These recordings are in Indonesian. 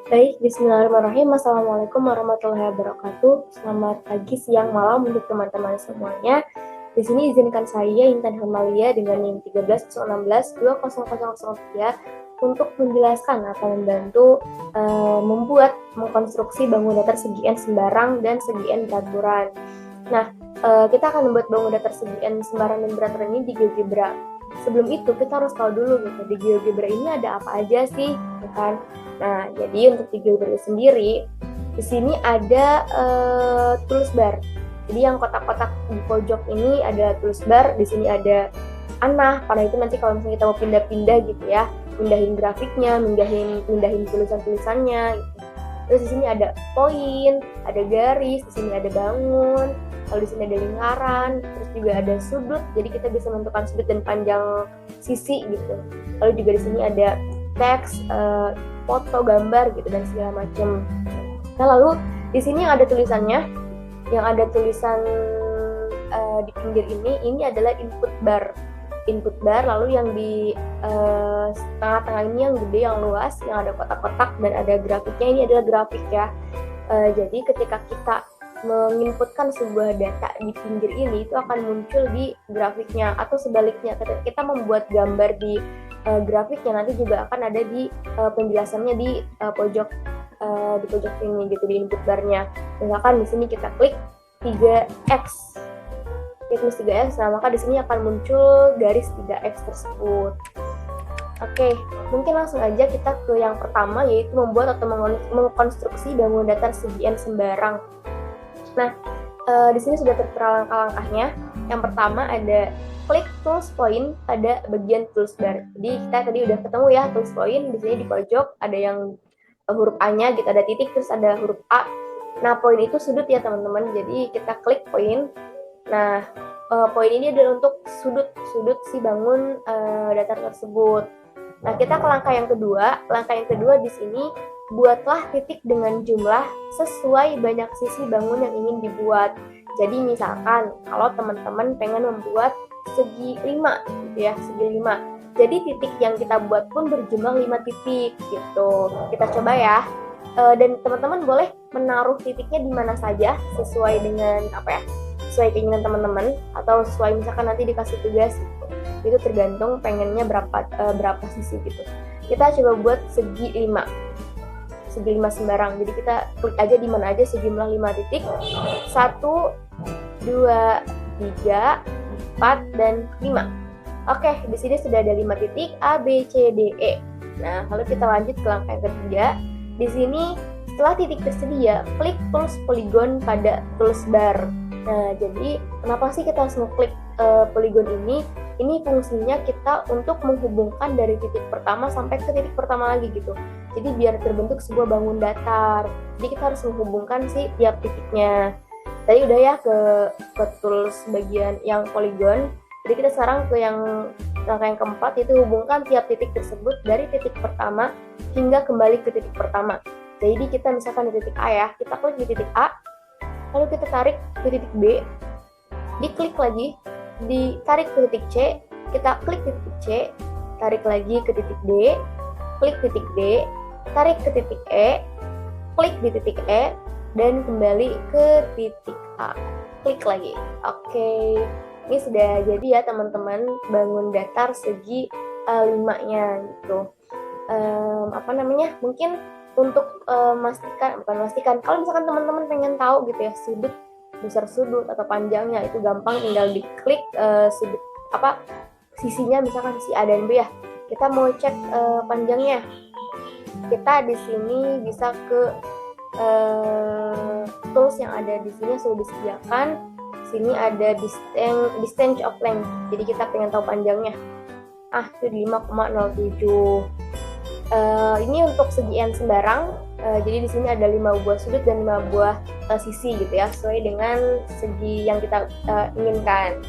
Baik, bismillahirrahmanirrahim. Assalamualaikum warahmatullahi wabarakatuh. Selamat pagi, siang, malam untuk teman-teman semuanya. Di sini izinkan saya Intan Hermalia dengan NIM 13162003 untuk menjelaskan atau membantu membuat mengkonstruksi bangun datar segi N sembarang dan segi N beraturan. Nah, kita akan membuat bangun datar segi N sembarang dan beraturan ini di GeoGebra. Sebelum itu kita harus tahu dulu gitu, di GeoGebra ini ada apa aja sih, kan? Nah, jadi untuk di GeoGebra sendiri, di sini ada toolbar. Jadi yang kotak-kotak di pojok ini ada toolbar, di sini ada panah. Panah itu nanti kalau misalnya kita mau pindah-pindah gitu ya, pindahin grafiknya, pindahin tulisan-tulisannya gitu. Terus di sini ada poin, ada garis, di sini ada bangun, kalau di sini ada lingkaran, terus juga ada sudut, jadi kita bisa menentukan sudut dan panjang sisi gitu. Lalu juga di sini ada teks, foto, gambar gitu dan segala macam. Nah, lalu di sini yang ada tulisannya, yang ada tulisan di pinggir ini adalah input bar. Lalu yang di tengah-tengah ini yang gede, yang luas, yang ada kotak-kotak dan ada grafiknya, ini adalah grafik ya. Jadi ketika kita menginputkan sebuah data di pinggir ini, itu akan muncul di grafiknya, atau sebaliknya ketika kita membuat gambar di grafiknya, nanti juga akan ada di penjelasannya di pojok ini gitu, di input barnya. Misalkan di sini kita klik 3x, tulis 3x, nah maka di sini akan muncul garis 3x tersebut. Oke, mungkin langsung aja kita ke yang pertama, yaitu membuat atau mengkonstruksi bangun datar segi N sembarang. Nah, di sini sudah tertera langkah-langkahnya. Yang pertama ada klik tools point pada bagian tools bar. Jadi kita tadi udah ketemu ya tools point, di sini di pojok ada yang huruf A-nya gitu, ada titik terus ada huruf A. Nah, poin itu sudut ya teman-teman. Jadi kita klik poin. Nah, poin ini adalah untuk sudut si bangun datar tersebut. Nah, kita ke langkah yang kedua. Langkah yang kedua di sini, buatlah titik dengan jumlah sesuai banyak sisi bangun yang ingin dibuat. Jadi misalkan kalau teman-teman pengen membuat segi 5 gitu ya, segi 5. Jadi titik yang kita buat pun berjumlah 5 titik gitu. Kita coba ya. Dan teman-teman boleh menaruh titiknya di mana saja sesuai dengan sesuai keinginan teman-teman, atau sesuai misalkan nanti dikasih tugas gitu. Itu tergantung pengennya berapa sisi gitu. Kita coba buat segi 5 sembarang. Jadi kita klik aja di mana aja sejumlah 5 titik. 1, 2, 3, 4, dan 5. Oke, di sini sudah ada 5 titik A, B, C, D, E. Nah, lalu kita lanjut ke langkah yang ketiga. Di sini setelah titik tersedia, klik tools polygon pada tools bar. Nah, jadi kenapa sih kita harus ngeklik polygon ini? Ini fungsinya kita untuk menghubungkan dari titik pertama sampai ke titik pertama lagi gitu. Jadi biar terbentuk sebuah bangun datar. Jadi kita harus menghubungkan si tiap titiknya. Tadi udah ya ke tools bagian yang polygon. Jadi kita sekarang ke yang langkah yang keempat, yaitu hubungkan tiap titik tersebut dari titik pertama hingga kembali ke titik pertama. Jadi kita misalkan di titik A ya, kita klik di titik A, lalu kita tarik ke titik B, diklik lagi, ditarik ke titik C, kita klik di titik C, tarik lagi ke titik D, klik titik D, tarik ke titik E, klik di titik E, dan kembali ke titik A, klik lagi. Oke, ini sudah jadi ya teman-teman, bangun datar segi 5-nya gitu. Mungkin untuk memastikan kalau misalkan teman-teman pengen tahu gitu ya sudut, besar sudut atau panjangnya, itu gampang, tinggal diklik sudut sisinya, misalkan sisi A dan B ya. Kita mau cek panjangnya, kita di sini bisa ke tools yang ada di sini sudah disediakan. Sini ada distance of length, jadi kita pengen tahu panjangnya. Itu di 5,07. Ini untuk segi N sembarang. Jadi di sini ada 5 buah sudut dan 5 buah sisi gitu ya, sesuai dengan segi yang kita inginkan.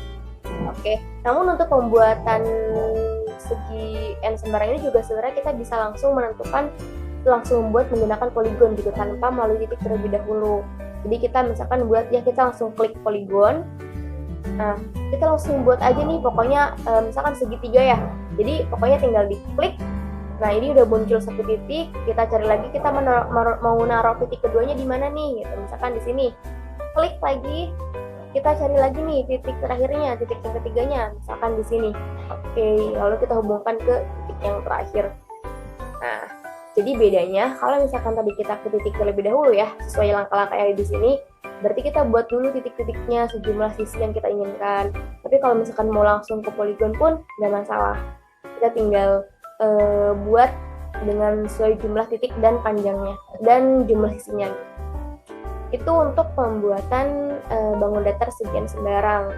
Oke. Namun untuk pembuatan segi N sembarang ini juga sebenarnya kita bisa langsung membuat menggunakan polygon gitu, tanpa melalui titik terlebih dahulu. Jadi kita misalkan kita langsung klik polygon. Nah, kita langsung buat aja nih, pokoknya misalkan segitiga ya. Jadi pokoknya tinggal diklik Nah, ini udah muncul satu titik, kita cari lagi, kita mau naruh titik keduanya di mana nih, gitu. Misalkan di sini, klik lagi, kita cari lagi nih titik terakhirnya, titik yang ketiganya, misalkan di sini. Oke, lalu kita hubungkan ke titik yang terakhir. Nah, jadi bedanya kalau misalkan tadi kita ke titik terlebih dahulu ya, sesuai langkah-langkah yang di sini, berarti kita buat dulu titik-titiknya sejumlah sisi yang kita inginkan. Tapi kalau misalkan mau langsung ke poligon pun nggak masalah. Kita tinggal buat dengan sesuai jumlah titik dan panjangnya dan jumlah sisinya. Itu untuk pembuatan bangun datar segi n sembarang.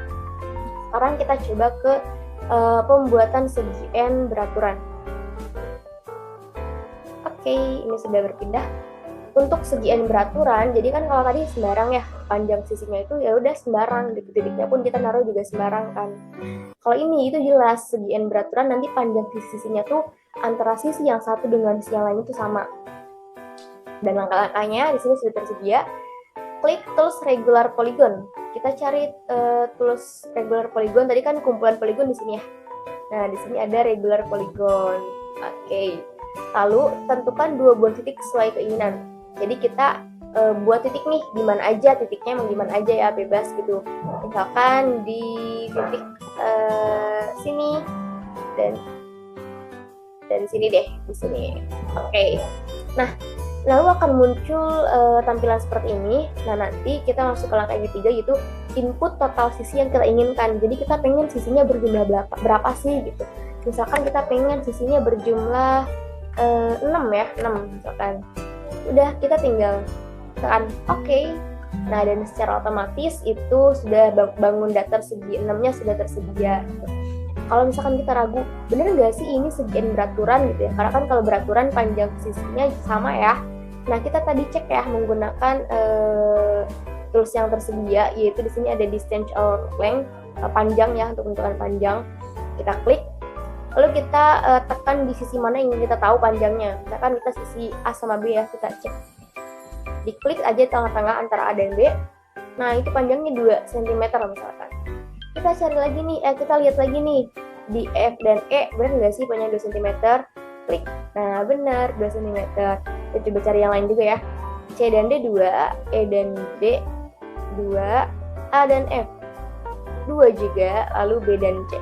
Sekarang kita coba ke pembuatan segi n beraturan. Oke, ini sudah berpindah. Untuk segi n beraturan, jadi kan kalau tadi sembarang ya, panjang sisinya itu ya udah sembarang, titik-titiknya pun kita naruh juga sembarang kan. Kalau ini itu jelas segi n beraturan, nanti panjang sisinya tuh antara sisi yang satu dengan sisi yang lain itu sama. Dan langkah-langkahnya di sini sudah tersedia. Klik tools regular polygon. Kita cari tools regular polygon. Tadi kan kumpulan polygon di sini ya. Nah, di sini ada regular polygon. Oke. Lalu tentukan 2 buah titik sesuai keinginan. Jadi kita buat titik nih di mana aja, titiknya mau di mana aja ya, bebas gitu. Misalkan di titik sini dan sini deh, di sini. Oke. Nah, lalu akan muncul tampilan seperti ini. Nah, nanti kita masuk ke langkah yang ketiga, yaitu input total sisi yang kita inginkan. Jadi kita pengen sisinya berjumlah berapa sih gitu. Misalkan kita pengen sisinya berjumlah 6 ya, 6 misalkan. Udah, kita tinggal tekan oke. Nah, dan secara otomatis itu sudah bangun datar segi 6-nya sudah tersedia gitu. Kalau misalkan kita ragu, bener nggak sih ini segi n beraturan gitu ya? Karena kan kalau beraturan panjang sisinya sama ya. Nah, kita tadi cek ya menggunakan tools yang tersedia, yaitu di sini ada distance or length, panjang ya, untuk menentukan panjang. Kita klik, lalu kita tekan di sisi mana yang ingin kita tahu panjangnya. Misalkan kita sisi A sama B ya, kita cek. Diklik aja tengah-tengah antara A dan B. Nah, itu panjangnya 2 cm misalkan. Kita cari lagi nih, kita lihat lagi nih di F dan E, benar nggak sih panjang 2 cm? Klik. Nah, benar 2 cm. Kita coba cari yang lain juga ya. C dan D 2, E dan D 2, A dan F 2 juga, lalu B dan C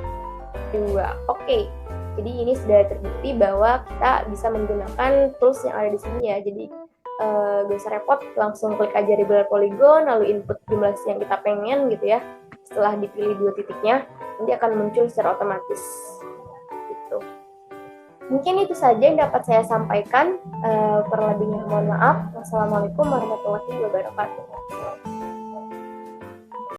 2. Oke. Jadi ini sudah terbukti bahwa kita bisa menggunakan tools yang ada di sini ya. Jadi gak usah repot, langsung klik aja regular polygon, lalu input jumlah yang kita pengen gitu ya. Setelah dipilih 2 titiknya, nanti akan muncul secara otomatis. Gitu. Mungkin itu saja yang dapat saya sampaikan. Kurang lebihnya mohon maaf. Wassalamualaikum warahmatullahi wabarakatuh.